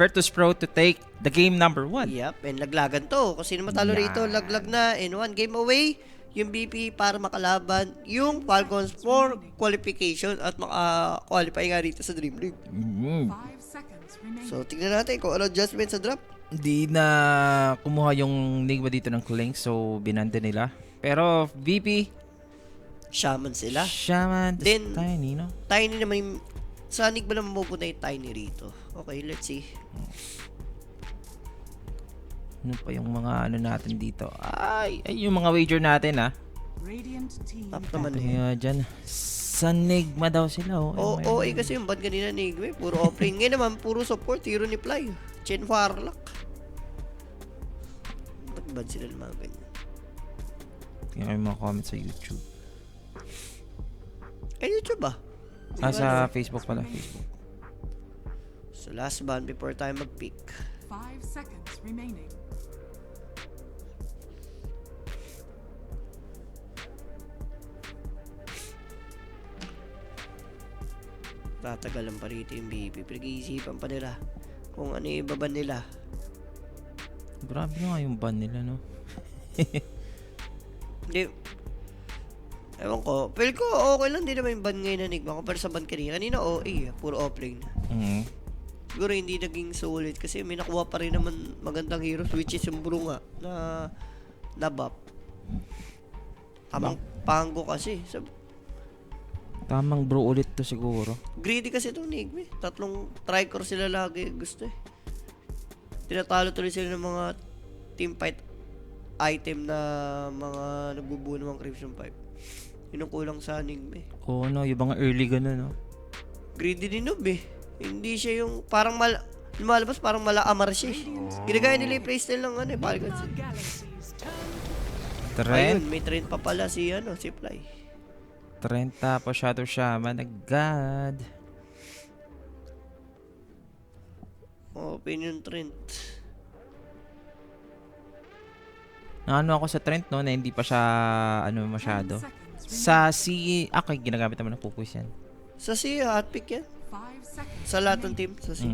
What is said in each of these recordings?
Virtus Pro to take the game number 1. Yep, and laglagan to. Kung sino matalo rito, laglag na. And 1 game away, yung BP para makalaban yung Falcons for qualification at maka-qualify nga rito sa Dream League. So, tingnan natin kung ano adjustment sa draft. Hindi na kumuha yung Nigma dito ng Klink, so binanda nila. Pero VP, Shaman sila. Shaman, Then, Tiny, no? Tiny naman yung... Sa Enigma naman mapupunta yung Tiny rito. Okay, let's see. Ano pa yung mga ano natin dito? Ay yung mga wager natin, ha? Top naman eh. Kaya dyan, sa Nigma daw sila, oh. Oo, kasi yung ban kanina ni Igwe, puro offlane. Ngayon naman, puro support, hero ni Fly. Chen Warlock. Ba't ban sila ng mga ganyan? Tingnan yung mga comments sa YouTube. YouTube ba? Sa Facebook pala, Facebook. So last ban before tayo mag-pick. 5 seconds remaining. Tatagalan pa rito yung BP. Pinag-iisipan pa nila kung ano yung ibaban nila. Grabe nga yung ban nila, no? Hindi. Ewan ko. Feel ko okay lang din naman yung ban ngayon na Enigma compare sa ban kanina. Kanina OA, puro offlane. Siguro hindi naging solid kasi may nakuha pa rin naman magandang heroes which is yung Bro nga na buff. Tamang Pango kasi. Tamang bro ulit to siguro. Greedy kasi itong Enigma. Tatlong tricore sila lagi gusto eh. Tinatalo tuloy sila ng mga team fight item na mga nagbubuo ng mga Crimson 5. Yun ang kulang sa Enigma eh. Oo, no, yung mga early ganun, no? Greedy din noob eh. Hindi siya yung parang lumalabas parang mala-amar siya eh. Ginagaya nila yung playstyle ng ano eh. Palikan siya. Trent. Ayun, may trend pa pala si Fly. Trent tapos Shadow Shaman agad. Open yung trend. Ano ako sa Trent, no, na hindi pa siya ano masyado. Sa C, okay, ginagamit naman ng focus yan. Sa C, hot pick yan. Sa lahat ng team, sa C.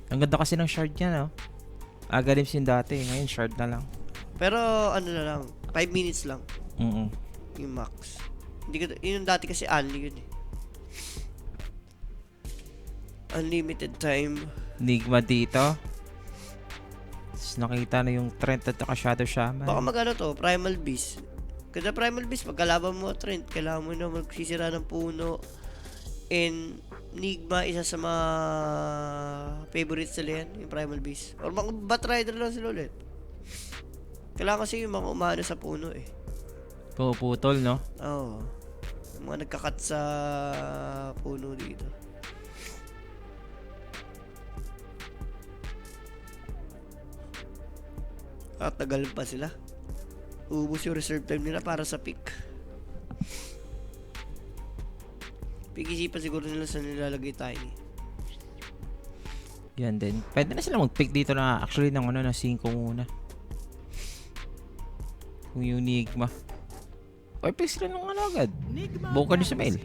Ang ganda kasi ng shard niya, no? Agadims yung dati, ngayon shard na lang. Pero ano na lang, 5 minutes lang. Yung max. Hindi ka, yun yung dati kasi only yun eh. Unlimited time. Nigma dito. Tapos nakita na yung Trent at Shadow Shaman. Baka magano to, Primal Beast. Kada Primal Beast, pagkalaban mo Trent, kailangan mo na magsisira ng puno. And Nigma, isa sa mga favorites nila yan, yung Primal Beast. Or mga Batrider lang sila ulit. Kailangan kasi yung mga umano sa puno eh. Puputol, no? Oo. Yung mga nagkakat sa puno dito. At tagal pa sila. Ubus yung reserve time nila para sa pick. Pag-isipan siguro nila sa nilalagay Tiny. Yan din. Pwede na sila mag-pick dito na actually ng ano na 5 muna. Kung yung Nigma. O pick sila nung ano agad. Buka nyo sa mail.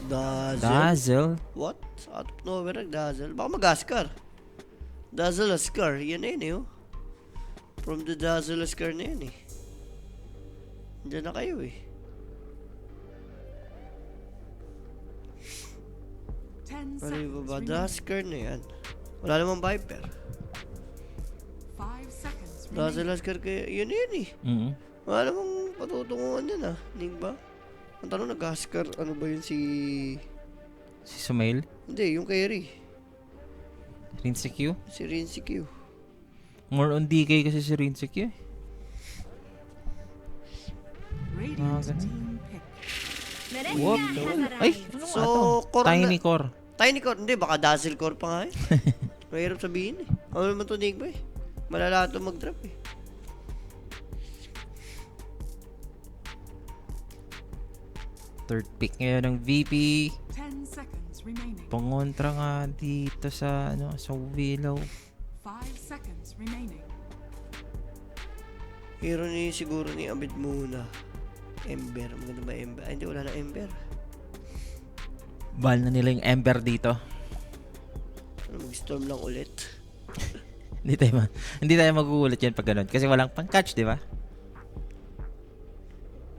Dazzle? What? Out of nowhere Dazzle? Baka mag-Askar. Dazzle Askar. Yan na yun eh oh. From the Dazzle Askar na yun eh. Diyan na kayo eh. 10 Ano yung seconds baba? remaining. Dazzle na yan. Wala namang Viper. 5 seconds remaining. Dazzle Askar kayo. Yun yun eh. Wala namang patutunguhan yan ah. Nigba? Ang tanong nag-Askar. Ano ba yun si... Si Sumail? Hindi, yung carry. Rinse Q? Si Rinse Q. More on DK kasi si Rinse Q eh. Radiant ganun. team pick. What? Ay, ano So, nga to? core Tiny na- core. Tiny core. Hindi, baka Dazzle core pa nga eh. Mahirap sabihin eh. Ano naman to Nigba eh. Malala ito mag-drop eh. Third pick ngayon ng VP. 10 seconds remaining. Pangontra nga dito sa ano sa Willow. 5 seconds remaining. Hero ni siguro ni Abid muna. Ember. Maganda ba Ember? Ay, hindi, wala na Ember. Bal na nila yung Ember dito. Mag-storm lang ulit. Hindi tayo magugulat yan pag ganun. Kasi walang pang-catch, di ba?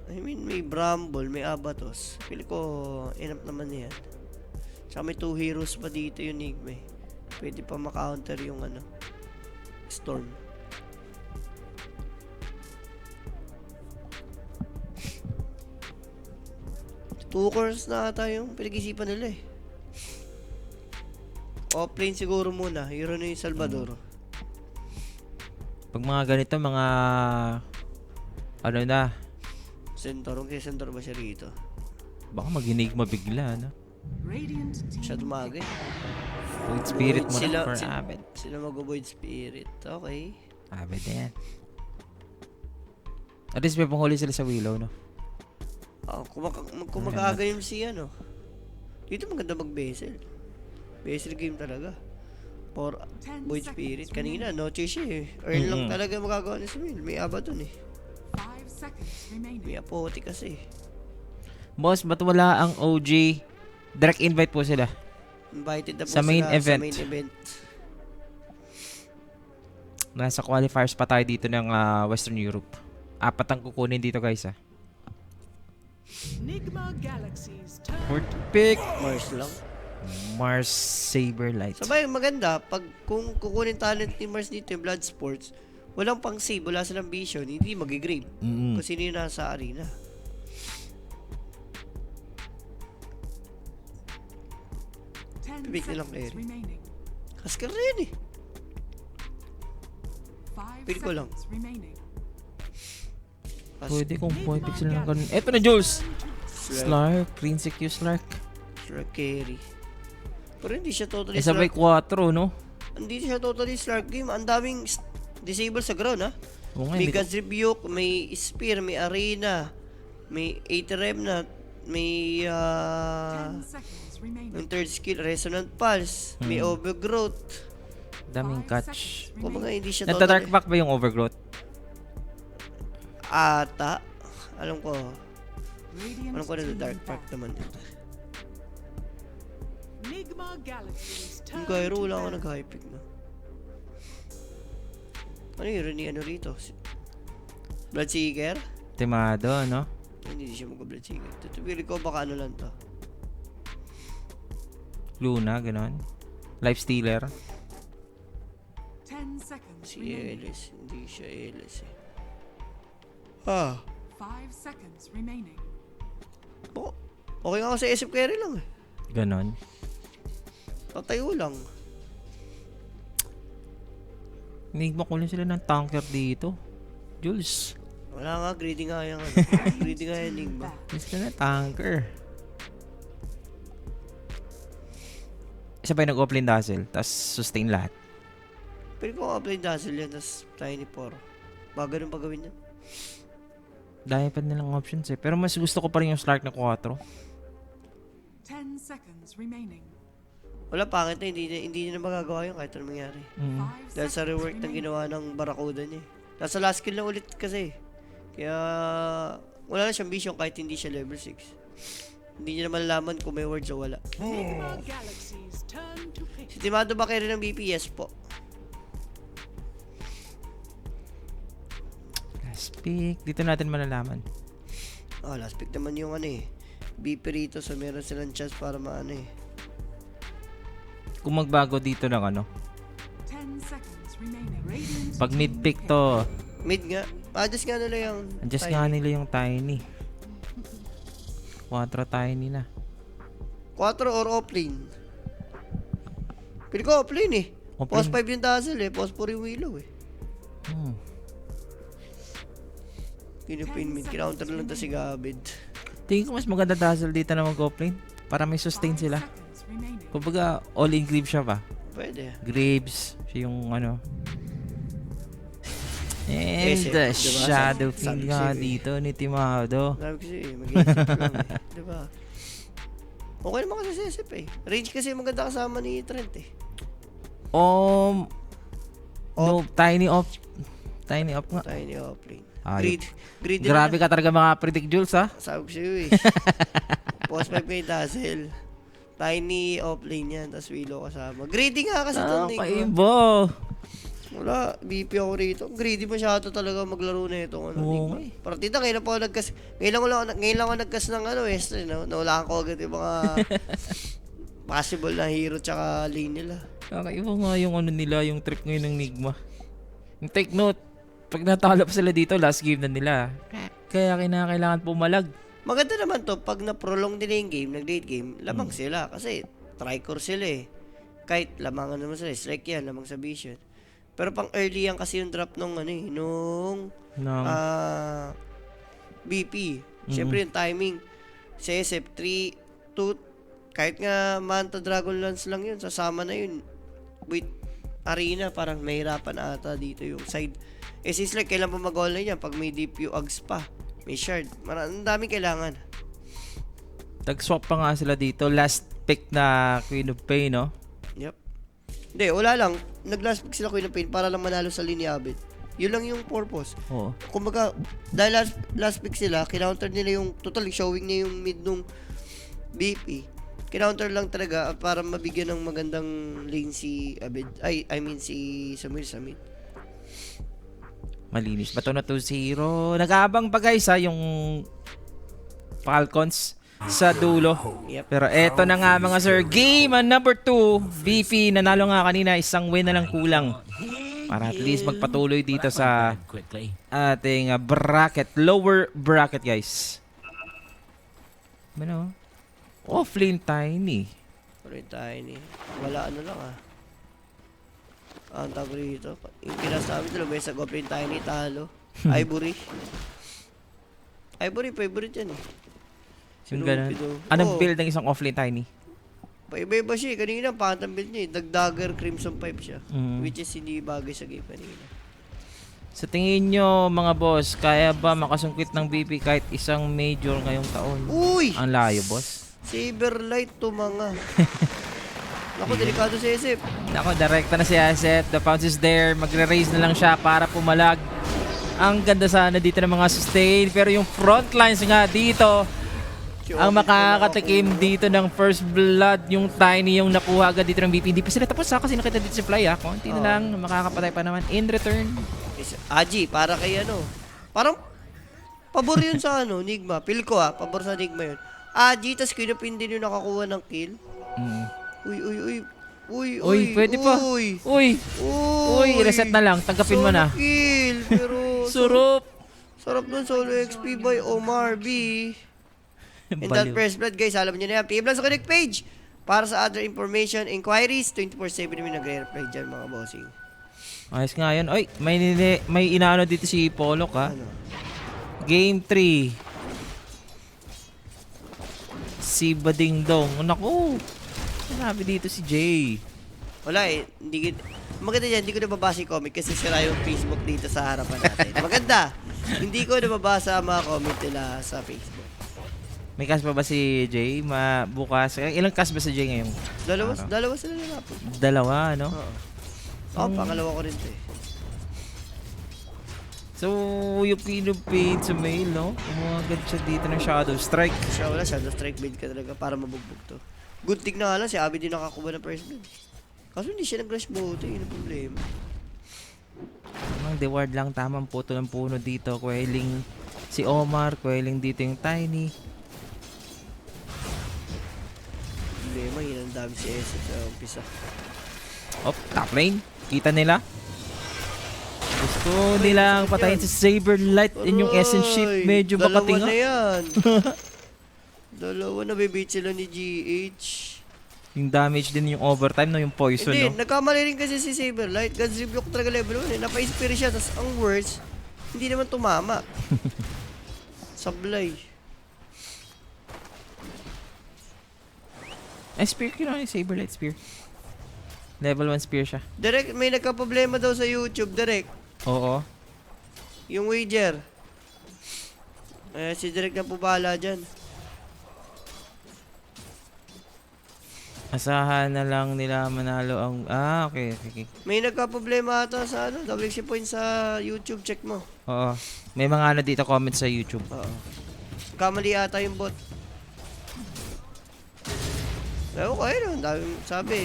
I mean, may Bramble, may Abatos. Pili ko, enough naman yan. Tsaka may 2 heroes pa dito yung Nigma eh. Pwede pa makounter yung ano, Storm. Two cores na ata yung pinag-isipan nila eh. Offlane siguro muna. Hero na yung Salvador. Pag mga ganito, mga... Ano na, Centaur. Kaya Centaur ba siya rito? baka mag-enigma bigla, no? Radiant team Siya tumaga eh. Void Spirit mo Sila- na for sila- Abed. Sila mag-avoid spirit. Okay. Abed na yan. At least may panghuli sila sa Willow, no? Kung mag-aaga yung si ano. Dito maganda mag-Basil. Basil game talaga. For 10 Void seconds Spirit. remaining. Kanina, no chase siya eh. Earn lang Mm-mm. talaga magagawa ni Smil. May aba dun eh. 5 seconds remaining. May apote kasi. Boss, ba't wala ang OG? Direct invite po sila. Invited na po Sa main sila event. sa main event. Nasa qualifiers pa tayo dito ng Western Europe. 4 ang kukunin dito, guys, ah. Nigma Galaxies turn. Fourth pick, Mars lang. Mars Saberlight. Sabay, maganda. Pag kung kukunin talent ni Mars dito yung Blood Sports, walang pang save, wala silang vision, hindi mag-grave. Mm-mm. Kung sino yung nasa arena. Pick nilang seconds carry. remaining. Kaskar rin eh. 5 Pick ko lang. seconds remaining. Pwede kung point pick sila ng ganun. Eto na, Jules! Slark. Slark, Green Secure Slark. Slark carry. Pero hindi siya totally Eh, sabay Slark. 4, no? Hindi siya totally Slark game. Ang daming disable sa ground ha. Oo nga, May hindi ko- God's Rebuke, may Spear, may Arena, may 8 Remnant, may 10 seconds remaining. yung third skill, Resonant Pulse, may Overgrowth. daming 5 catch. seconds Kung mga remaining. hindi siya Nagta-dark totally back ba yung Overgrowth? ata. Alam ko. Radiant Alam ko na team dark pack back. naman dito. Nigma Galaxies Yung turn. Gyro, to wala ako battle. nag-high pick na. Ano yun? Ni ano rito? Bloodseeker? Timado, no? Hindi siya mag-Bloodseeker. Tutubili ko baka ano lang to. Luna, ganon. Life Stealer. 10 seconds Si remaining. Elis. Hindi siya Elis eh. Ah. 5 seconds remaining. Okay nga ako sa SF carry lang eh. Ganon. Tatayo lang. Enigma ko lang sila ng tanker dito. Jules. Wala nga, greedy nga yung ano. Greedy nga yung Enigma. Gusto na tanker. Isa pa yung nag-offlane dazzle, tapos sustain lahat. Pero kung apply dazzle yan, tas Tiny 4. Baka ganun pa gawin yan. Dahil pa nilang options eh. Pero mas gusto ko pa rin yung Slark na 4. 10 seconds remaining. Wala, pangit na. Hindi na magagawa yun kahit anong mangyari. 5 Dahil sa rework ng ginawa ng Barracuda niya. Nasa last kill na ulit kasi. Kaya wala na siyang vision kahit hindi siya level 6. Hindi niya naman malaman kung may words o wala. Nigma Galaxies turn to pick. Si Timado ba carry ng BPS po? Last pick. Dito natin malalaman. Last pick naman yung ano eh. BP rito so meron silang chance para maano eh. Kung magbago dito ng ano. 10 seconds remaining. Radiant Pag mid team pick pick. to, Mid nga. Adjust nga nila yung adjust time. nga nila yung tiny. 4 tiny na. 4 or offlane. Pili ko offlane eh. Offlane. Post 5 yung dazzle eh. Post 4 yung willow eh. Pinupin mid. Kinounter lang to si Gabid. Tingin ko mas maganda dazzle dito na mag-offlane. Para may sustain 5 sila. seconds remaining. Kumbaga, all-in Greaves siya pa. Pwede. Graves, siya yung ano. And Yes, the diba? shadow Sabi fiend ko nga sa'yo eh. dito ni Timado. Sabi ko siya eh. Mag-isip lang eh. Diba? Okay naman kasi sa SF eh. Range kasi maganda kasama ni Trent eh. No, tiny off. Tiny off nga. Tiny offlane. Ayop. Greed Grabe ka talaga mga predict Jules, ha? Sabi ko sa'yo eh. Post 5 kay dazzle. Tiny offlane yan, tapos Willow kasama. Greedy nga kasi ito, Nick. Kaiba. Wala, BP ako rito. Greedy masyado talaga maglaro na ito. Oo. Partida, ngayon lang ako nagkas ng Western, no? Naulaan ko agad yung mga possible na hero tsaka lane nila. Kakaiba nga yung nila, yung trip ngayon ng Nigma. Yung take note, pag natalo pa sila dito, last game na nila. Kaya kailangan pumalag. Maganda naman to, pag na-prolong nila yung game, nag-late game, lamang sila. Kasi tricore sila eh. Kahit lamangan naman sila, strike yan, lamang sa vision. Pero pang early yan kasi yung drop nung BP. Siyempre yung timing. Sa SF 3, 2, kahit nga Manta Dragon Lance lang yun, sasama na yun. With Arena, parang mahirapan ata dito yung side. Sis like, kailan pa mag-online yan? Pag may DPU Ags pa. May shard. Ang daming kailangan. Tag-swap pa nga sila dito. Last pick na Queen of Pain, no? Yep. Hindi, wala lang. Nag-last pick sila Queen of Pain para lang manalo sa Lineabit. Yun lang yung purpose. Oo. Kumbaga, dahil last pick sila, kinounter nila yung, totally showing niya yung mid nung BP. Kinounter lang talaga para mabigyan ng magandang lane si Abid. Si Samir Samit. Malinis. Bato na 2-0. Nag-aabang pa guys yung Falcons sa dulo. Yep. Pero eto na nga mga sir. Game number 2. VP nanalo nga kanina. Isang win na lang kulang. Para at least magpatuloy dito sa ating bracket. Lower bracket guys. Ano? Offlane Tiny. Pero yung Tiny. Wala lang ang tawag rito. Yung kinasabi nila, may sa offlane Tiny, talo. Ivory. Ivory, favorite yan eh. Yung ganun. Anong build ng isang offlane Tiny? Paiba-iba siya eh. Kanina, pantang build niya eh. Dagdagger Crimson Pipe siya. Mm. Which is hindi bagay sa game kanina. Sa tingin nyo mga boss, kaya ba makasungkit ng BP kahit isang major ngayong taon? Uy! Ang layo boss. Saberlight to mga. Naku, delikado si SF. Nako, direkta na si Asset. The pounce is there. Magre-raise na lang siya para pumalag. Ang ganda sana dito ng mga sustain. Pero yung front lines nga dito, ang makakatikim dito ng first blood, yung Tiny yung nakuha agad dito ng BP. Hindi pa sila tapos kasi nakita dito si Fly konti na lang, makakapatay pa naman in return. Aji, para kay parang pabor yun sa Nigma. Feel ko pabor sa Nigma yun. Aji, tas kinupin din yung nakakuha ng kill. Uy, pwede pa. Uy, reset na lang, tanggapin mo na. Kill, pero sarap nun solo XP by Omar B. And that first blood guys, alam niyo na yan. PM lang sa connect page. Para sa other information, inquiries, 24/7 namin nagre-reply dyan mga bossing. Ayos nga yun. Oy, may inaano dito si Polok Game 3. Si Bading Dong. Naku. Sabi dito si Jay. Wala maganda yan, hindi ko nababasa yung comment kasi sira yung Facebook dito sa harapan natin. Maganda. Hindi ko nababasa ang mga comment nila sa Facebook. May cast pa ba si Jay? Bukas. Ilang cast ba si Jay ngayon? Dalawa sila nilapot. Dalawa, no? Oo, pangalawa ko rin to eh. So, yung Pinupin sa mail, no? Umagad siya dito ng Shadow Strike. Siya wala, Shadow Strike build ka talaga para mabugbog to. Good thing na lang, si Abby din nakakuha ng first blood. Kaso hindi siya nag-rush bote, yun ang problema. Ang Deward lang, tamang puto ng puno dito. Quelling si Omar, quelling dito yung Tiny. Problema, yun ang dami si Esa sa umpisa. Top lane. Kita nila. Gusto nilang patayin si Saberlight in yung Essence Shift. Medyo bakatinga. Dalawa na yan. Dalawa na beat sila ni GH. Yung damage din yung overtime, no? Yung poison, Hindi, no? nagkamali rin kasi si Saberlight. God's Rebuke talaga level 1 eh. Napa-inspire siya. Tapos ang worst, hindi naman tumama. Sablay. Spear ko na yung Saberlight Spear. Level 1 spear siya. Direct, may nagka-problema daw sa YouTube. Direct. Oo. Yung wager. Si Direct na po bahala dyan. Asahan na lang nila manalo ang... okay. May nagka-problema ata sa WC point sa YouTube. Check mo. Oo. May mga dito comment sa YouTube. Oo. Kamali ata yung bot. Ewan ko, ayun. Sabi,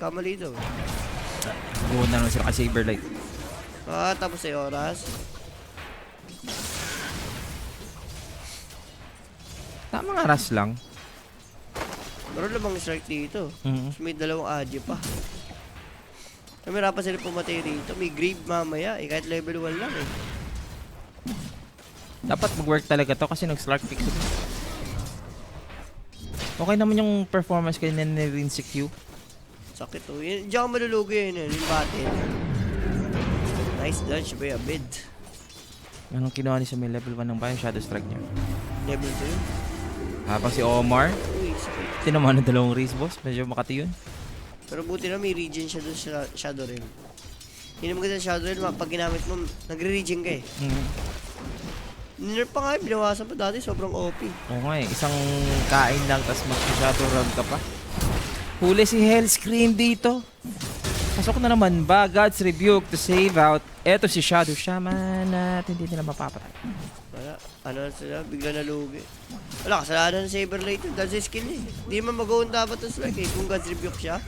kamali daw. Buwan na naman sila kay Saberlight. Tapos ay oras. Tamang aras lang. Pero lamang strike dito. Mhm. Tapos may dalawang AJ pa. Kamera pa sila pumatay rito. May grave mamaya eh. Kahit level 1 lang eh. Dapat mag-work talaga to kasi nag-Slark fix ito. Okay naman yung performance kay Rinse Q. Sakit oh. Diyan ako malulugi yun. Yung battle. Nice dodge by Abed. Anong kinuha niya sa may level 1 ng bayan? Shadow Strike niya. Level 2 yun. Habang si Omar, Uy, sakit. tinamaan ng dalawang race boss. Medyo makati yun. Pero buti na may regen siya doon sa Shadow Realm. Hindi naman kasi sa Shadow Realm, pag ginamit mo, nagre-regen ka eh. Nerf pa nga eh, binawasan pa dati, sobrang OP. Oo nga eh, isang kain lang tapos mag-shadow run ka pa. Huli si Hellscream dito. Pasok na naman ba? God's Rebuke to save out. Eto si Shadow Shaman at hindi nila mapapatay. Wala, ano sila, bigla nalugi. Wala, kasalanan ng Saberlight yun, dahil sa skill niya eh. Hindi naman mag-own dapat ng strike eh, kung God's Rebuke siya.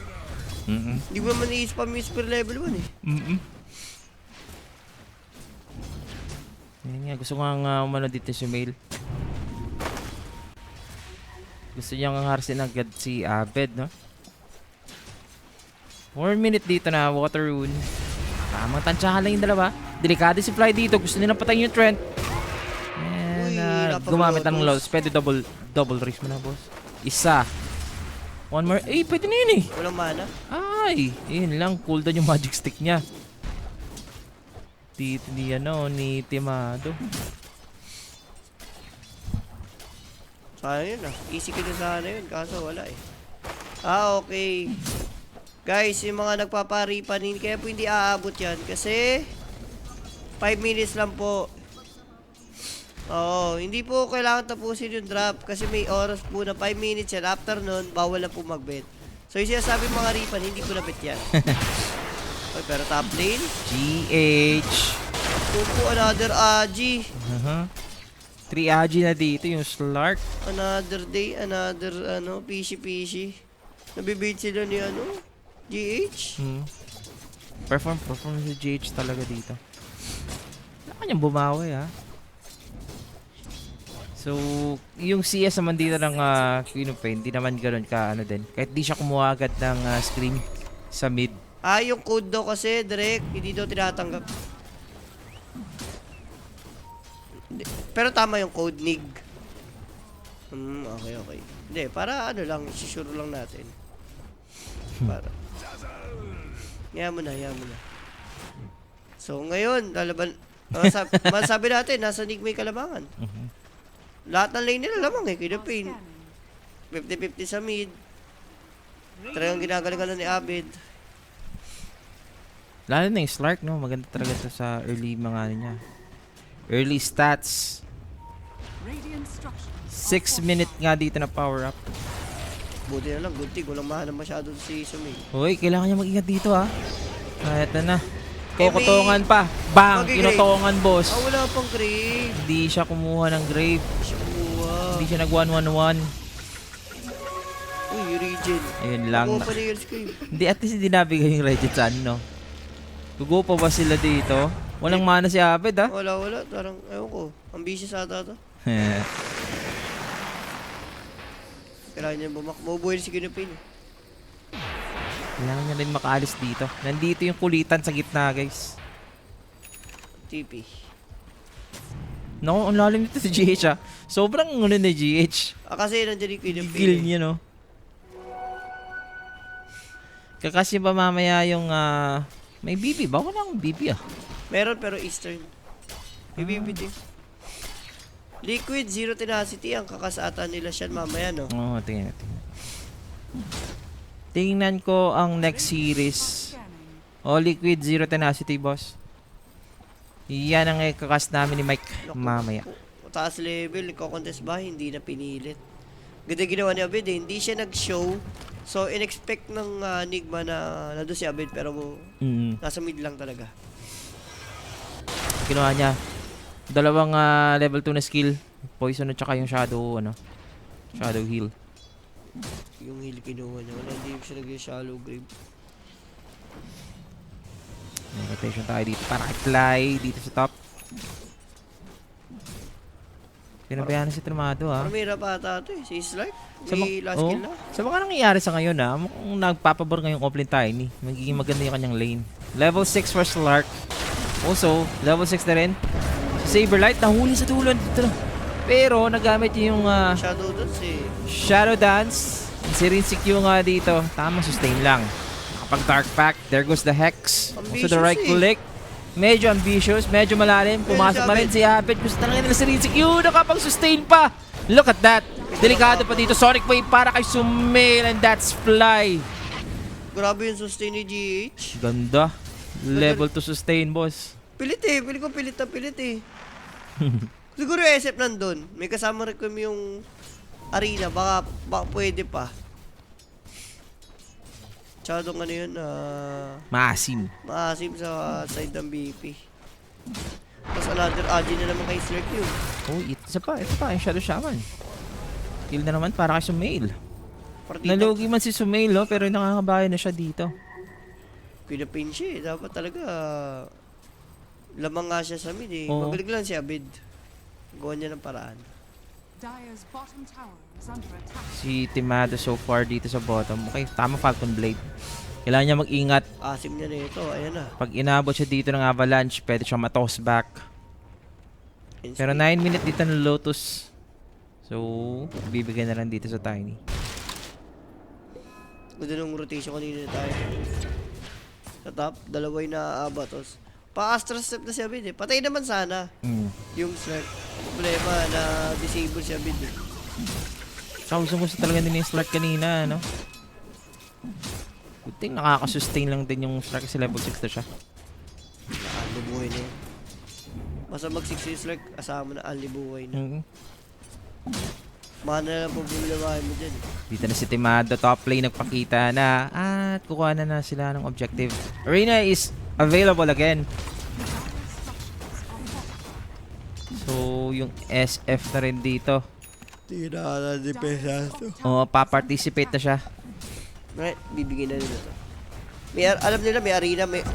Hindi ko naman i-spam yung per level 1 eh. Yan nga, gusto ko nga umano dito si Mail. Gusto niya nga harsin agad si Abed, no? 4 minute dito na, Water Rune. Tamang tansyahan lang yung dalawa. Delikado si Fly dito, gusto nila patayin yung Trent. And gumamit ng lows. Pwede double race mo na, boss. Isa. One more. Eh, pwede na yun eh. Walang mana. Ay, yun lang. Cooldown yung magic stick niya. Dito ni ni Timado. Sana yun ah. Easy ko na sana yun, kaso wala eh. Okay. Guys, yung mga nagpaparipanin, kaya po hindi aabot yan. Kasi 5 minutes lang po. Oo, hindi po kailangan tapusin yung drop kasi may oras po na 5 minutes yan. After nun, bawal na po mag-bet. So yung sinasabi mga ripan, hindi po na-bet yan. Okay, pero top lane. GH. Po another Agi. 3 Agi na dito yung Slark. Another day, another PC. Nabibait sila ni GH. Perform si GH talaga dito. Wala kanyang bumawi ha. So, yung CS naman dito ng Queen of Pain, hindi naman ganoon ka din. Kahit di siya kumuha agad ng screen sa mid. Yung code daw kasi, direct, hindi daw tinatanggap. Pero tama yung code, NIG. Okay. Hindi, para lang, sure lang natin. Para. Yaman mo na. So, ngayon, lalaban, masabi natin, nasa NIG may kalamangan. Lahat ng lane nila lamang eh, Queen of Pain. 50-50 sa mid. Talagang ginagalingan ni Abed. Lalo na yung Slark, no? Maganda talaga ito sa early mga niya. Early stats. Radiant structures. 6 minute nga dito na power up. Buti na lang, gunting. Walang mahal masyado si Sumay. Uy, kailangan niya mag-ingat dito ha. Ito na. Kukutongan pa. Bang! Kinutongan, boss. Wala pang grave. Hindi siya kumuha ng grave. Hindi siya nag-1-1-1. Uy, regen. Ayun lang. Ako pa na years ko yun. Hindi, at least hindi nabigay yung regen sa ano. Gugo pa ba sila dito? Walang mana si Abed ha? Wala. Tarang, ewan ko. Ambitious ata to. Kailangan niya mabuhay si Ginupin. Kailangan niya rin makaalis dito. Nandito yung kulitan sa gitna, guys. TP. Naku, ang lalim nito si GH ha. Sobrang ngunin ni GH. Kasi nandiyan yung Ginupin. Gigil niya, no? Kakasya ba mamaya yung may BB ba? Walang BB ah. Meron pero Eastern. May BBT. Liquid, Zero Tenacity. Ang kakasata nila siya mamaya, no? Oo, tingnan. Tingnan ko ang next series. Scanning. Liquid Zero Tenacity, boss. Yan ang ikakas namin ni Mike mamaya. Taas level, nagko-contest ba? Hindi na pinilit. Ganda ginawa ni Abed eh. Hindi siya nag-show. So, in-expect ng Nigma na nandun si Abed pero nasa mid lang talaga. Ginawa niya. Dalawang level 2 na skill. Poison at saka yung shadow, Shadow heal. Yung heal kinuha niya. Wala, hindi siya nag-shallow grave. May rotation tayo dito para kay Fly dito sa top. Pinabayaan na si Tremado Parang may hirap ata ito eh. Si Slark. May last kill na. Sa baka nangyayari sa ngayon mukhang nagpapabor ngayong offlane Tiny. Magiging maganda yung kanyang lane. Level 6 for Slark. Also, level 6 na rin. Si Saberlight nahuli sa dulo dito. Pero nagamit yung Shadow Dance eh. Shadow Dance. Si Rinzik yung dito. Tamang sustain lang. Nakapag Dark Pact. There goes the Hex. Also the right click. Medyo ambitious, medyo malalim. Pumasok na rin si Abed. Gusto talaga nila si Rinzik. Yun, nakapag-sustain pa. Look at that. Delikado pa dito. Sonic Wave para kay Sumail. And that's Fly. Grabe yung sustain ni GH. Ganda. Level to sustain, boss. Pilit eh. Pilit ko pilit na pilit eh. Siguro yung SF nandun. May kasama rin kami yung arena. Baka pwede pa. Masyadong ano yun, Maasim. maasim sa side ng BP. Tapos another AG na naman kay Slark yun. Oh, ito pa. Yung Shadow Shaman. Kill na naman para kay Sumail. Partida. Nalugi man si Sumail, pero nakakabayan na siya dito. Pinapin siya eh. Dapat talaga lamang nga siya sa mid eh. Oo. Magaling lang si Abid. Gawa niya ng paraan. Dire's bottom tower is under attack. Si Timado so far dito sa bottom. Okay, tama Falcon Blade. Kailangan niya mag-ingat. Asim niya na ito. Ayan na. Pag inabot siya dito ng Avalanche, pwede siyang ma-toss back. Pero 9 minutes dito ng Lotus. So, bibigyan na lang dito sa Tiny. Ganda nung rotation kanina tayo. Sa top, dalaway na abatos. Pa-Astra step na si Abid eh. Patay naman sana yung Slark. Problema na disable si Abid eh. So, gusto talaga din yung Slark kanina, no? Good thing nakaka-sustain lang din yung Slark kasi level 6 na siya. Nakalibuhay na yun. Basta mag-6 yung Slark, asama na alibuhay na. Mana na lang po bumulawahin mo dyan. Dito na si Timado, top lane nagpakita na at kukuha na sila ng objective. Arena is available again. So, yung SF na rin dito. Tira na di pesas to. Pa-participate na siya. Right, bibigyan na nila to. May, alam nila, may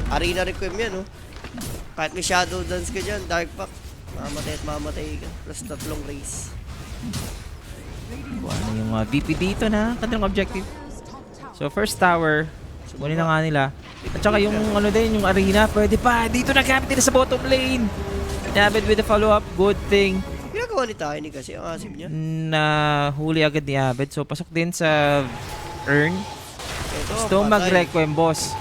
arena requiem yan, no? Kahit may shadow dance ka dyan, dark pack, mamatay at mamatay ka. Plus 3 race. Kuha na yung VP dito na kanilang objective. So, first tower, kunin na nga nila. At saka yung ano din, yung arena, pwede pa. Dito na gamit nila sa bottom lane. Abed with the follow-up, good thing. Ginagawa ni Tiny kasi ang asim niya. Na huli agad ni Abed. So, pasok din sa earn. Ito, Gusto mag-requiem, boss.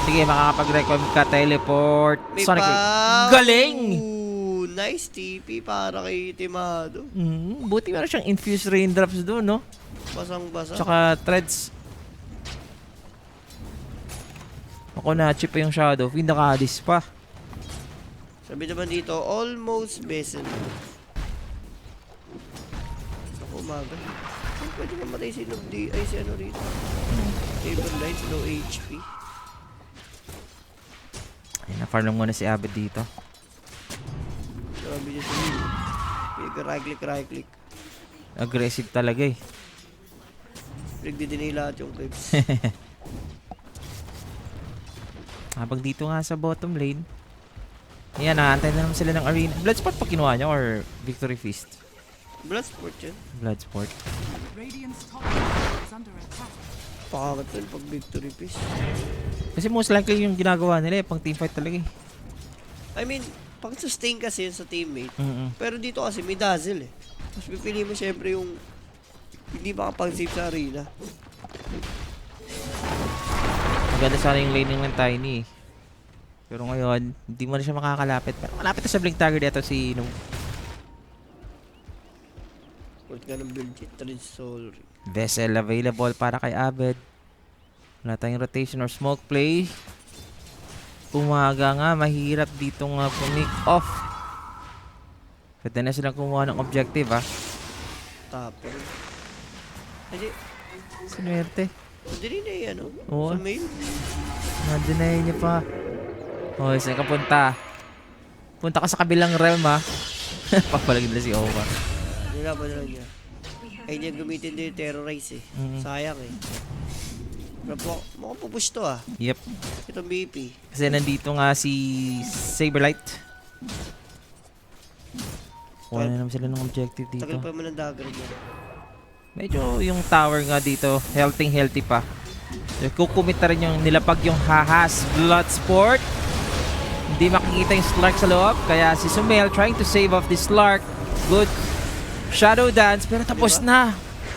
Sige, makakapag-requiem ka, teleport. Sonic Wave. Galing! Nice TP para kay Timado. Buti meron siyang infused raindrops doon, no? Basang-basa. Tsaka threads. Ako na, chip pa yung shadow. Pinaka-addis pa. Sabi naman dito, almost bezel. Ako umaga. Pwede mamatay si Noob D. Ay, si ano rito. Saberlight, low HP. Ayun, na-farm muna si Abed dito. Sabi niya sa mid. Right click. Aggressive talaga eh. Nagdidinay lahat yung clips. Habang dito nga sa bottom lane, yan, naantay na naman sila ng arena. Bloodsport pa kinuha niya or Victory Feast? Bloodsport yun. Bloodsport. Radiant's top tower is under attack. Pakakat yun pag victory piece. Kasi most likely yung ginagawa nila pang teamfight talaga eh. I mean, pag sustain kasi yun sa teammate. Mm-mm. Pero dito kasi may dazzle eh. Mas pipili mo syempre yung hindi makapag-save sa arena. Maganda sana yung laning ng Tiny eh. Pero ngayon, hindi mo na siya makakalapit. Pero malapit na sa blink target ito si Noob. Port nga ng build kit, Red Soul. Vessel available para kay Abed. Wala tayong rotation or smoke play. Umaga nga, mahirap dito nga punik off. Pwede na silang kumuha ng objective ha. Tapos. Hindi. Sinuwerte. Hindi rin eh, ano? Oo. Sa mail. Na-deny niya pa. Oh, saan ka punta? Punta ka sa kabilang realm ha. Papalag nila si Owa. Nilaban na lang niya. Ay, niya gamitin din yung terrorize eh. Mhm. Sayang eh. Pero mukhang pupush to ah. Yep. Itong BP. Kasi nandito nga si Saberlight. Kuha na naman sila ng objective dito. Tagal pa naman ang dagger niya. Medyo yung tower nga dito, healthy pa. So, kukumit na rin yung nilapag yung Hahas Bloodsport. Hindi makikita yung Slark sa loob. Kaya si Sumail trying to save off the Slark. Good Shadow Dance. Pero tapos na.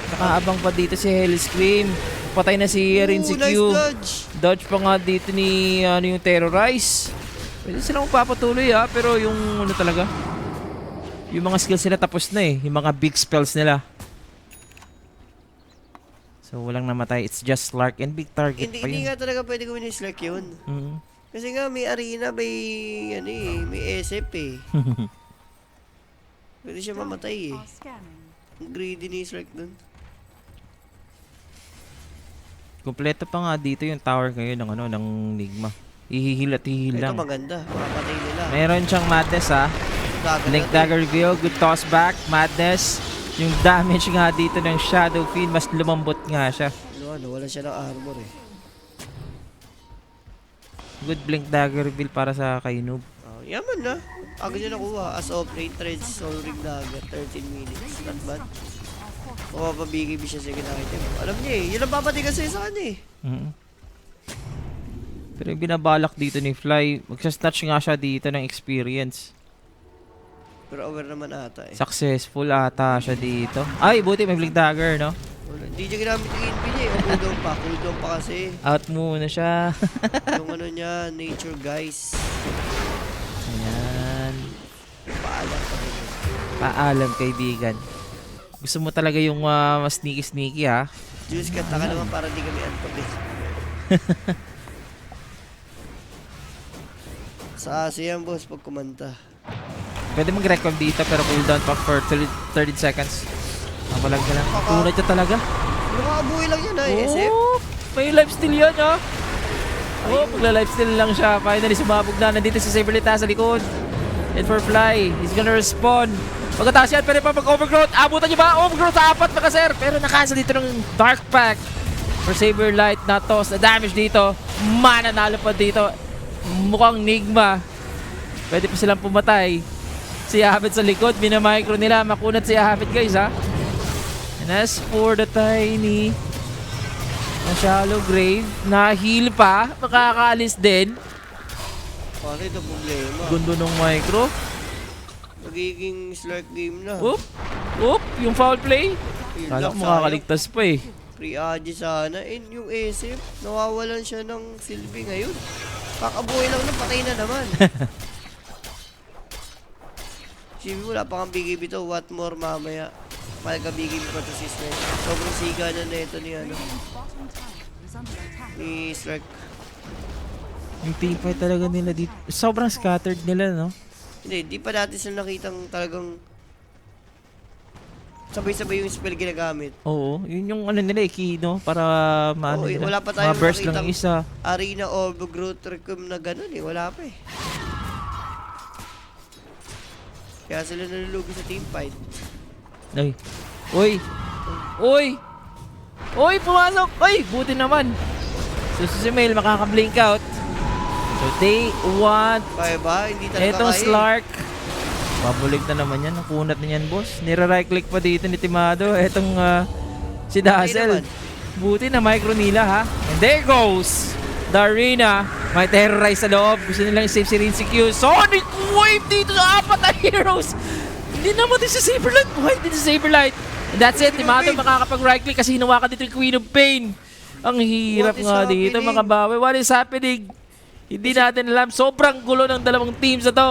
Nakaabang pa dito si Hellscream. Patay na si Rin si Nice Q. dodge! Dodge pa nga dito ni yung Terrorize. Pwede silang magpapatuloy pero yung ano talaga, yung mga skills nila tapos na yung mga big spells nila. So walang namatay, it's just Slark and big target Hindi, pa hindi yun. nga talaga pwede gawin yung Slark yun. Mhm. Kasi nga may arena, may SF eh. Pwede siya mamatay eh. Are scanning. Ang greedy ni Slark dun. Kompleto pa nga dito yung tower ngayon ng Nigma. Ihihil at hihil Ito lang. maganda, makapatay nila. Meron siyang Madness Blink na to. Dagger reveal, good toss back, Madness. Yung damage nga dito ng Shadow Fiend, mas lumambot nga siya. Wala siya ng armor eh. Good Blink Dagger reveal para sa kay Noob. Oh, yaman na. Agad niya nakuha. As of late, Threads, Soul Ring Dagger, 13 minutes. Not bad. Mapapabigay siya sa kinakita mo. Alam niya eh, yun ang papatay kasi sa kanya eh. Mhm. Pero yung binabalak dito ni Fly, magsasnatch nga siya dito ng experience. Pero aware naman ata eh. Successful ata siya dito. Ay, buti may Blink Dagger, no? Hindi niya ginamit yung ENP niya eh. Cool down pa kasi. Out muna siya. Yung ano niya, nature guys. Ayan. Paalam pa rin. Paalam, kaibigan. Gusto mo talaga yung mas sneaky ha? Juice cut ka naman para di kami antog eh. Sa Asia yan boss pag kumanta. Pwede mag-recon dito pero cooldown pa for 30 seconds. Mabalag ka lang. Tunay siya talaga. Nakakabuhay lang yan ha, SF. Oh, may lifesteal yan ha. Oh, magla-lifesteal lang siya. Finally, sumabog na. Nandito si Saberlita sa likod. And for Fly, he's gonna respawn. Pagkataas yan, pwede pa mag-overgrowth. Abutan niyo ba? Overgrowth sa 4 na sir. Pero nakansel dito ng Dark Pact. For Saberlight, na-toss. Na damage dito. Mananalo pa dito. Mukhang Nigma. Pwede pa silang pumatay. Si Ahabit sa likod. Minamicro nila. Makunat si Ahabit guys ha. And as for the tiny na shallow grave, na heal pa. Makakaalis din. Paano ito problema? Gundo ng micro. Magiging Slark game na. Oop! Oop! Yung foul play. Yun Kala lang, ko makakaligtas pa eh. Free Agi sana. And yung SF, nawawalan siya ng silbi ngayon. Kakabuhay lang na, patay na naman. Sabi wala pa kang BKB to. What more mamaya? Malagabigin pa to si Slark. Sobrang siga na ito ni ano. Bottom tower is under attack. Ni Slark. Yung teamfight talaga nila dito. Sobrang scattered nila, no? Hindi, di pa dati sila nakitang talagang sabay-sabay yung spell ginagamit. Oo. Yun yung ano nila key, no? Para maano Oo, nila. wala pa tayong burst lang nakitang isa. Arena overgrowth recom na ganun eh. Wala pa eh. Kaya sila nalulugi sa teamfight. Ay. Uy! Uy! Uy! Pumasok! Uy! Buti naman. So si Mail makaka-blink out. So they want Kaya ba? Hindi talaga etong kaya. Slark. Pabulig na naman yan. Nakunat na yan, boss. Nira-right click pa dito ni Timado. Etong si Dazzle. naman. Buti na micro nila ha. And there goes the arena. May terrorize sa loob. Gusto nilang i-save si Rin si Q. Sonic Wave dito sa 4 na heroes. Hindi naman din si Saberlight. Buhay din si Saberlight. And that's it. Timado makakapag-right click kasi hinawakan dito yung Queen of Pain. Ang hirap What is nga dito happening? mga bawi. What is happening? Hindi natin alam. Sobrang gulo ng dalawang teams na to.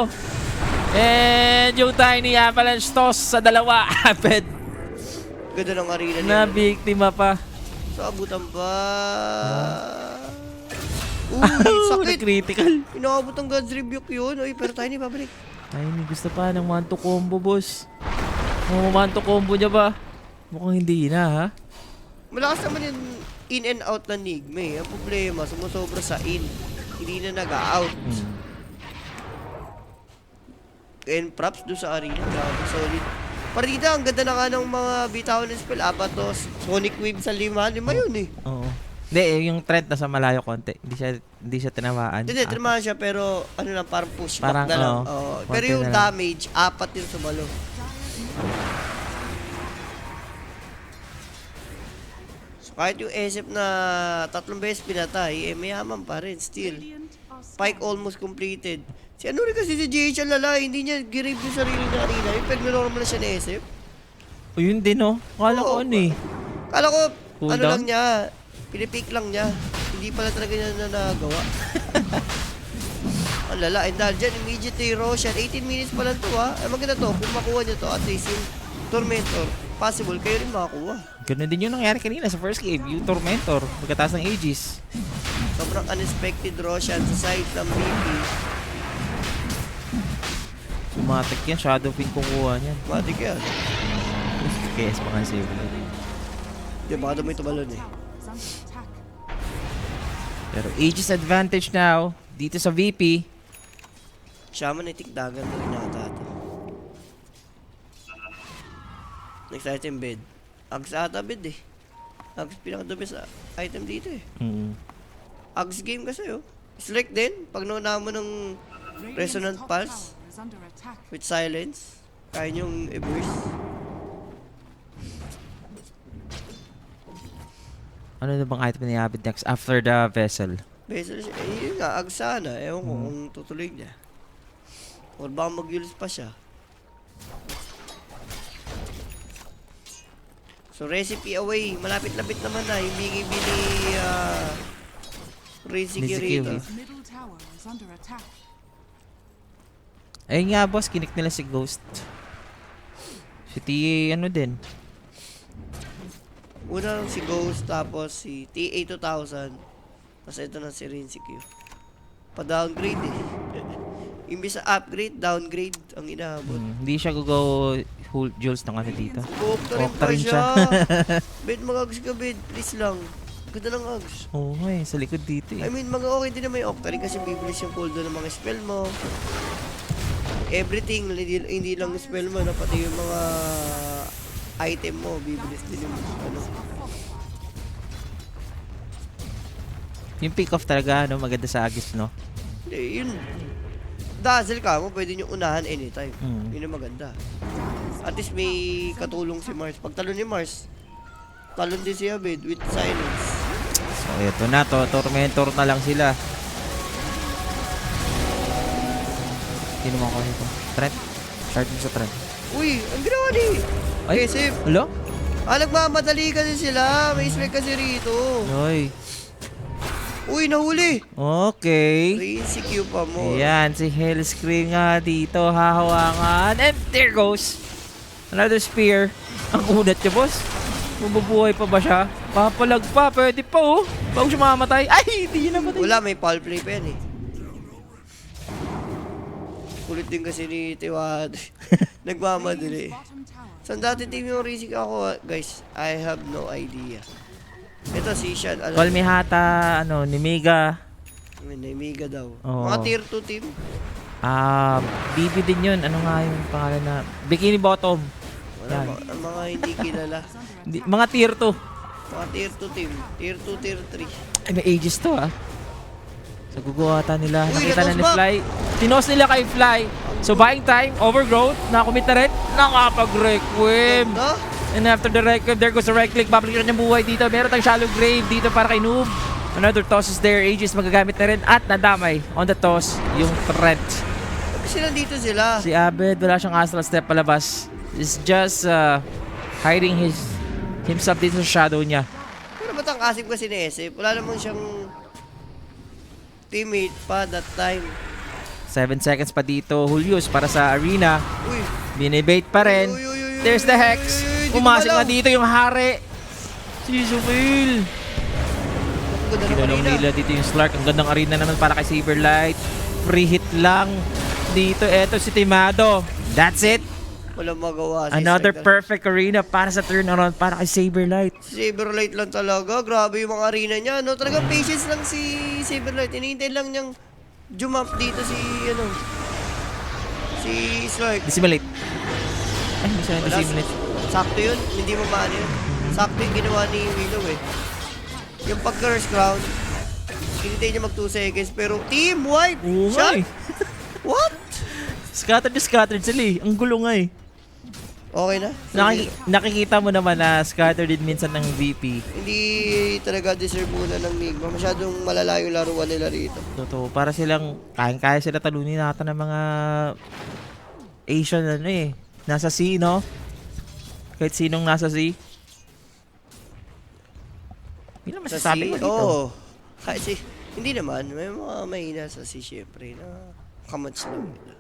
And yung Tiny Avalanche toss sa dalawa. Aped. Ganda ng arena Na nila. biktima pa. So, abutan ba? Sakit! Critical. Inaabot ang God's Rebuke yun. Uy, pero tayo babalik. Tiny gusto pa ng manto combo, boss. Oh, manto combo niya ba? Mukhang hindi na, ha? Malakas naman yung in and out na Nigma eh. Ang problema, sumusobra sa in. Hindi na nag-out. And props doon sa arena. Grabe, solid. Partida, ang ganda na nga ng mga bitawan ng spell. Apatos, Sonic Wave sa 5 yun eh. Oo. Hindi, yung trend nasa malayo konti. Hindi siya tinamaan. Hindi, tinamaan siya pero ano lang, parang pushback Parang, na lang. oo. Oo. Konti Pero yung na lang. damage, 4 yun sa balo. So kahit yung SF na 3 beses pinatay, mayaman pa rin, still. Radiant are Spike almost completed. Si ano rin kasi si JH ang lalay, hindi niya girave yung sarili niya kanina. Yung pag-normal na siya ni SF. O yun din, oh. Kala ko Oo. ano eh. Kala ko, Cool ano down? lang niya, pinipick lang niya. Hindi pala talaga niya na nagawa. Ang lala, and dahil dyan, immediately Roshan, 18 minutes pa lang to ha. Ay maganda to, kung makuha niyo to, at least yung Tormentor, possible kayo rin makakuha. Ganun din yung nangyari kanina sa first game. Yung Tormentor, pagkataas ng Aegis. Sobrang unexpected Roshan sa side ng BP. Sumatik yan, Shadow Fiend kukuha niyan. Matik yan. KS pa nga save. Di ba, may tumalon eh. Is under attack. Pero Aegis advantage now dito sa VP. Shaman, I think dagan na rin nata ito. Next item, bed. Ags ata bed eh. Ags pinakadumi sa item dito eh. Ags game kasi oh. Select din, pag nauna mo ng Radiant's Resonant top Pulse tower is under attack. with silence, kaya niyong i-burst. Ano na bang item na i-habit next after the vessel? Vessel siya, yun nga, Ags sana. Ewan ko kung tutuloy niya. Or baka mag-use pa siya. So recipe away, malapit-lapit naman na, yung bini Rizky Rizky. rito. His middle tower is under attack. Ayun nga boss, kinik nila si Ghost. Si T, ano din. Una lang si Ghost, tapos si TA2000, tapos ito na si Rinzy Q. Pa-downgrade eh. Imbis sa upgrade, downgrade ang inaabot. Hindi siya go hold Jules ng ano dito. Okta rin Okta pa rin siya. Bed, mag-ags ka, bed. Please lang. Ganda ng ags. Oo nga eh, sa likod dito I eh. mean, mga okay din naman yung Okta rin kasi bibilis yung cooldown ng mga spell mo. Everything, hindi lang yung spell mo, no? Pati yung mga item mo, bibilis din yung ano. Yung pick off talaga, no, maganda sa Agis, no? Eh, yun. Dazzle ka mo, pwede nyo unahan anytime. Mm. Yun ang maganda. At least may katulong si Mars. Pag talon ni Mars, talon din si Abed with silence. So, ito na to. Tormentor na lang sila. Sino mo ako nito? Trent? Start mo sa Trent. Uy, ang ginawa ni. Ay, Okay, safe. Hello? Nagmamadali kasi sila. May spec kasi rito. Oy. Uy, nahuli. Okay. Rinzy Q pa mo. Ayan, si Hellscream nga dito. Hahawangan. And there goes. Another spear. Ang unat niya, boss. Mabubuhay pa ba siya? Papalag pa. Pwede pa, oh. Bago siya mamamatay. Ay, hindi niya namatay. Wala, may foul play pa yan eh. Kulit din kasi ni Tiwad. Nagmamadali. Bottom tower. Saan dati team yung Rinzy ako, guys? I have no idea. Ito si Shan. Call me Hata, ano, ni Mega. May Mega daw. Oo. Mga tier 2 team. BB din yun. Ano nga yung pangalan na? Bikini Bottom. Wala, Yan. ang mga hindi kilala. Mga tier 2. Mga tier 2 team. Tier 2, tier 3. Ay, may ages to ah. Sa guguhatan nila. Uy, Nakita na ni natos back. Fly. Tinos nila kay Fly. So buying time, overgrowth, nakakumit na rin. Nakapag-requiem. Ganda. And after the requiem, there goes the right click. Babalik rin yung buhay dito. Meron tayong shallow grave dito para kay Noob. Another toss is there. Aegis magagamit na rin. At nadamay on the toss yung Trent. Kasi nandito sila. Si Abed, wala siyang astral step palabas. Is just hiding himself dito sa shadow niya. Pero ba't ang asim kasi ni SF? Wala namang siyang teammate pa that time. 7 seconds pa dito. Julius para sa arena. Uy. Binibait pa rin. Uy, uy, uy, uy, There's the uy, Hex. uy, uy, uy, Umasing gumalaw. na dito yung hari. Si Zufil. Ang ganda ng Kinulong arena. nila dito yung Slark. Ang gandang arena naman para kay Saberlight. Free hit lang. Dito, eto si Timado. That's it. Walang magawa. Another Striker. perfect arena para sa turnaround para kay Saberlight. Saberlight lang talaga. Grabe yung mga arena niya. No? Talagang patience lang si Saberlight. Hinihintay lang niyang jump dito si, ano, si Slark. Dissimulate. Ay, hindi siya Wala. nag-simulate. Sakto yun. Hindi mo maano yun. Sakto yung ginawa ni Willow eh. Yung pag-curse crown, hinintay niya mag 2 seconds, pero team wipe! Oo nga Shot! eh. What? Scattered sila eh. Ang gulo nga eh. Okay na? Nakikita mo naman na scattered din minsan ng VP. Hindi talaga deserve muna ng Nigma. Masyadong malala yung laruan nila rito. Totoo, para silang kaya sila talunin natin ng mga Asian ano eh. Nasa sea, no? Kahit sinong nasa sea. Hindi naman masasabi ko dito. Oo. Kasi, hindi naman. May mga mahina sa si syempre na kamats lang nila.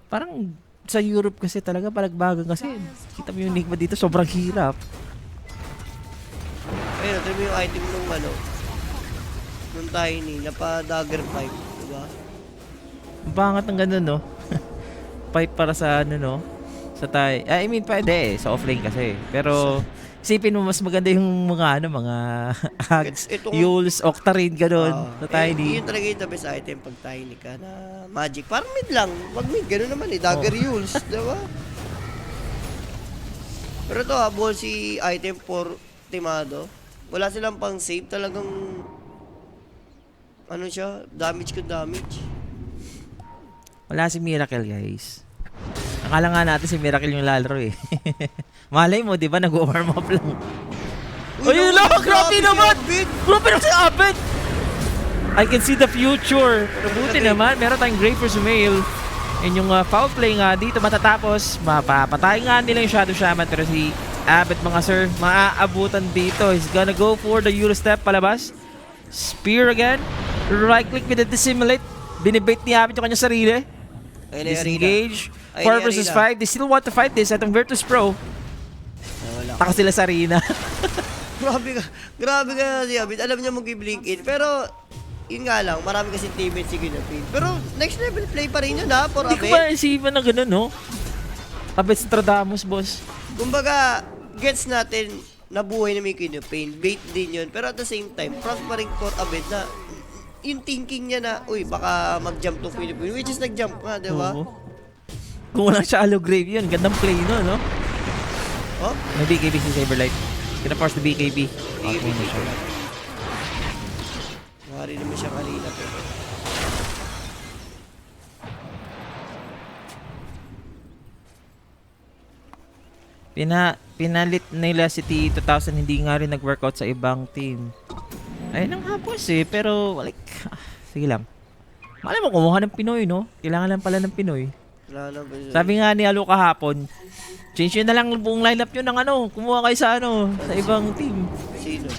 Parang sa Europe kasi talaga palagbagan kasi. Kita mo yung Enigma dito, sobrang hirap. Ayun, ito mo yung item nung ano. Nung tiny, napa-dagger pipe. Diba? Ang pangat ng ganun, no? Pipe para sa ano, no? Sa tayo. I mean, pwede eh. Sa offlane kasi. Pero, isipin mo, mas maganda yung mga, ano, mga Hags, Itong- Yules, Octarine, ganun. Sa tiny. Yun talaga yung the best item pag tiny ka na magic. Parang mid lang. Wag mid, gano'n naman eh. Dagger Yules, diba? Pero ito habol si item for Timado. Wala silang pang save. Talagang ano siya? Damage ko damage. Wala si Miracle, guys. Akala nga natin si Miracle yung lalaro eh. Malay mo, di ba? Nag-warm up lang. Ayun lang! Grabe naman! Grabe naman si Abed! I can see the future. Pero buti naman, meron tayong Grave for Sumail. And yung foul play nga dito matatapos. Mapapatay nga nila yung Shadow Shaman. Pero si Abed, mga sir, maaabutan dito. He's gonna go for the Euro step palabas. Spear again. Right click with the dissimulate. Binibait ni Abed yung kanyang sarili. Ayun na yung arena. Disengage. Ayun 4 na yung versus arena. 5. They still want to fight this. Atong Virtus Pro. Wala. Taka sila sa arena. Grabe ka si Abid. Alam niya mag-blink in. Pero, yun nga lang, marami kasi teammates si Ginapin. Pero, next level play pa rin yun ha, for Hindi ko Abid. ba isipan na gano'n, no? Abed Stradamus, boss. Kumbaga, gets natin na buhay na may Ginapin. Bait din yun. Pero at the same time, prank pa rin for Abid na yung thinking niya na, uy, baka mag-jump tong Philippine. Which is nag-jump nga, di ba? Oo. Kung walang shallow grave yun, gandang play no, no? Oh? May BKB si Saberlight. Gonna force the BKB. BKB. Wari naman siya kanina. Pero... Pinalit nila si T2000, hindi nga rin nag-workout sa ibang team. Ayun ang hapos eh, pero like, sige lang. Malay mo, kumuha ng Pinoy, no? Kailangan lang pala ng Pinoy. Wala na ba siya? Sabi nga ni Alo kahapon, change yun na lang buong lineup yun ng ano, kumuha kayo sa ano, sa ibang team. Sino?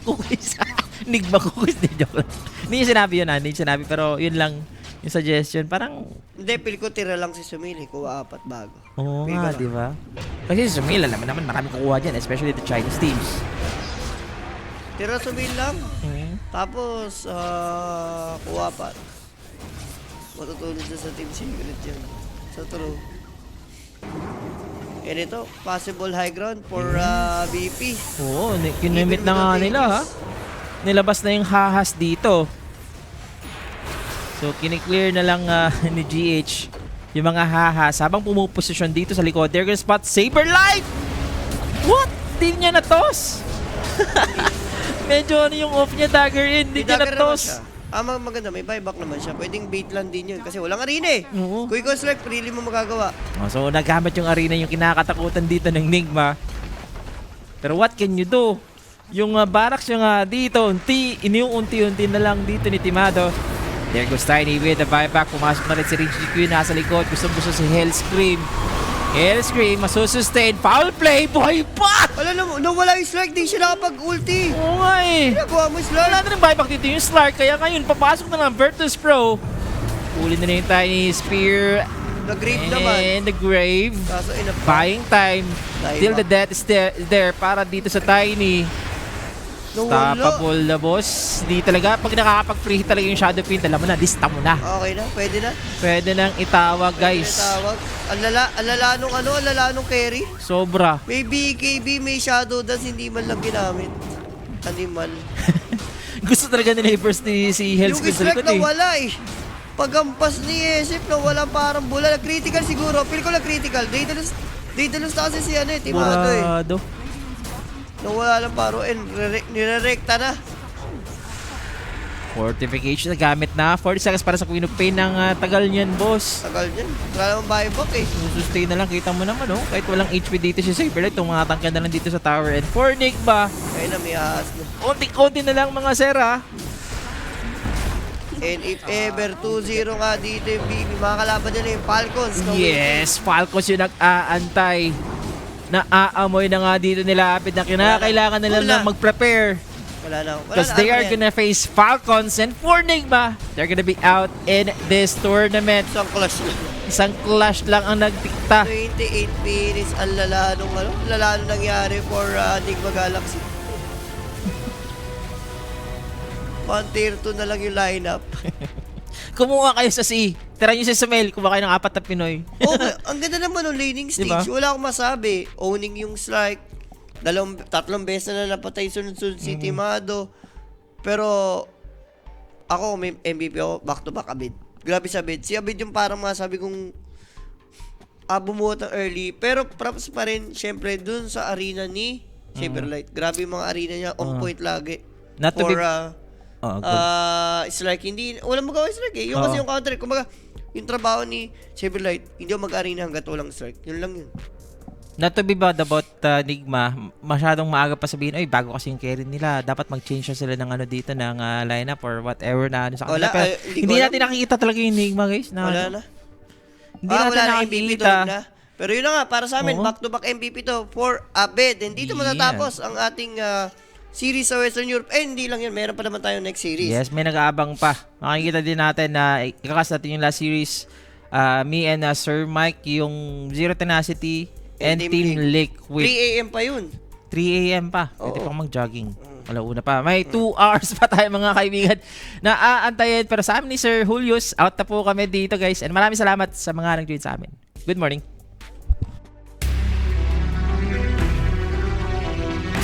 Cookies. Nigma cookies, di joke lang. Hindi yung sinabi yun, hindi yung sinabi, pero yun lang yung suggestion. Parang, Hindi, pil ko tira lang si Sumili. Kuha 4 bago. oo Feel ko nga, lang. di ba? Kasi sa Sumila, alam mo naman, marami kukuha dyan, especially the Chinese teams. Tira Sumili lang. Mhm. Tapos, kuha 4. Matutulog na sa Team Secret yan. So true. And ito, possible high ground for BP. Oo, kinimit na nga nila, ha? Nilabas na yung hahas dito. So, kiniklear na lang ni GH yung mga hahas habang pumuposisyon dito sa likod. They're gonna spot Saberlight! What? Di niya na-toss? Medyo ano yung off niya, dagger in. Di niya Dagger naman na-toss. siya. Maganda, may buyback naman siya. Pwedeng bait lang din yun kasi walang arena eh. Oo. Quick on select, really mo magagawa. Oh, so, nagamit yung arena yung kinakatakutan dito ng Nigma. Pero what can you do? Yung barracks yung dito, unti-unti na lang dito ni Timado. There goes Tiny with the buyback. Pumasok na rin si Rich GQ, nasa likod. Gusto si Hellscream. Hellscream, masusustain. Foul play, buhay pa! Wala na, wala yung strike, di siya nakapag-ulti. Oo nga eh. Ginagawa mo yung Wala slide. na rin buyback dito yung Slark. Kaya ngayon, papasok na ng Virtus Pro. Uli na yung Tiny Spear. Nag-grave naman. And the Grave. Kaso enough. Buying time. Time Till up. the death is there para dito sa Tiny. Nawala. Stoppable na boss. Di talaga, pag nakakapag-free hit talaga yung Shadow Fiend, alam mo na, lista mo na. Okay na, pwede na. Pwede nang itawag, May guys. tawag. Ang lala nung carry. Sobra. May BKB, may Shadow Dance, hindi man lang ginamit. Animal. Gusto talaga nila i-burst ni si Hells Yung sa strike likod eh. nawala eh. Pagampas ni SF, nawala parang bola. Critical siguro. Feel ko lang critical. Daedalus na kasi si ano eh, Timado eh. Burado. Nung wala lang paro, nirerekta na. Fortification na gamit na. 40 seconds para sa Queen of Pain ng tagal niyan, boss. Tagal dyan. Wala naman buyback eh. Sustain na lang, kita mo naman, oh. Kahit walang HP dito si Saberlight, tumatangka na lang dito sa tower. And for Nick ba, Kaya na may ahas na. konti-konti na lang mga sir, ha? And if ever 2-0 nga dito yung BB, mga kalaban nila yung Falcons. No? Yes, Falcons yung nag-aantay. Naaamoy na nga dito nila Apid na kinakailangan nila Wala. lang mag-prepare. Wala na. Because they are gonna face Falcons and for Nigma, they're gonna be out in this tournament. Isang clash lang. Isang clash lang ang nagdikta. 28 minutes, ang lala nung nangyari for Enigma Galaxy. Tier 2 na lang yung lineup. Kumuha kayo sa C. Tira nyo sa mail, kumuha kayo ng 4 na Pinoy. Okay, ang ganda naman ng laning stage. Diba? Wala akong masabi. Owning yung strike. Tatlong beses na napatay sunod-sunod si Timado. Pero ako, may MVP ako, back-to-back Abid. Grabe sa Abid. Si Abid yung parang masabi kong bumuhat ng early. Pero props pa rin, syempre, dun sa arena ni Saberlight. Grabe yung mga arena niya, on point lagi. Not to For, be- strike, hindi, walang magawa strike eh. Yung kasi yung counter, kumbaga, yung trabaho ni Saberlight, hindi ako mag-arena hanggat walang strike. Yun lang yun. Not to be bad about Nigma, masyadong maaga pa sabihin, ay bago kasi yung carry nila, dapat mag-change sila ng ano dito, ng lineup or whatever na ano sa kanila. Wala, Pero hindi hindi ko natin nakikita talaga yung Nigma, guys. Wala na. Hindi natin wala na MVP nakikita. tulog na. Pero yun na nga, para sa amin, Oo. back-to-back MVP to for Abed. And dito Yeah. matatapos ang ating series sa Western Europe. Eh, hindi lang yun. Meron pa naman tayong next series. Yes, may nag-aabang pa. Makikita din natin na ikakas natin yung last series. Me and Sir Mike, yung Zero Tenacity and Team Liquid. 3 a.m. pa yun. 3 a.m. pa. Pwede Oo. pang mag-jogging. Alauna pa. May 2 hours pa tayo mga kaibigan na aantayin. Pero sa amin ni Sir Julius, out na po kami dito guys. And maraming salamat sa mga nag-join sa amin. Good morning.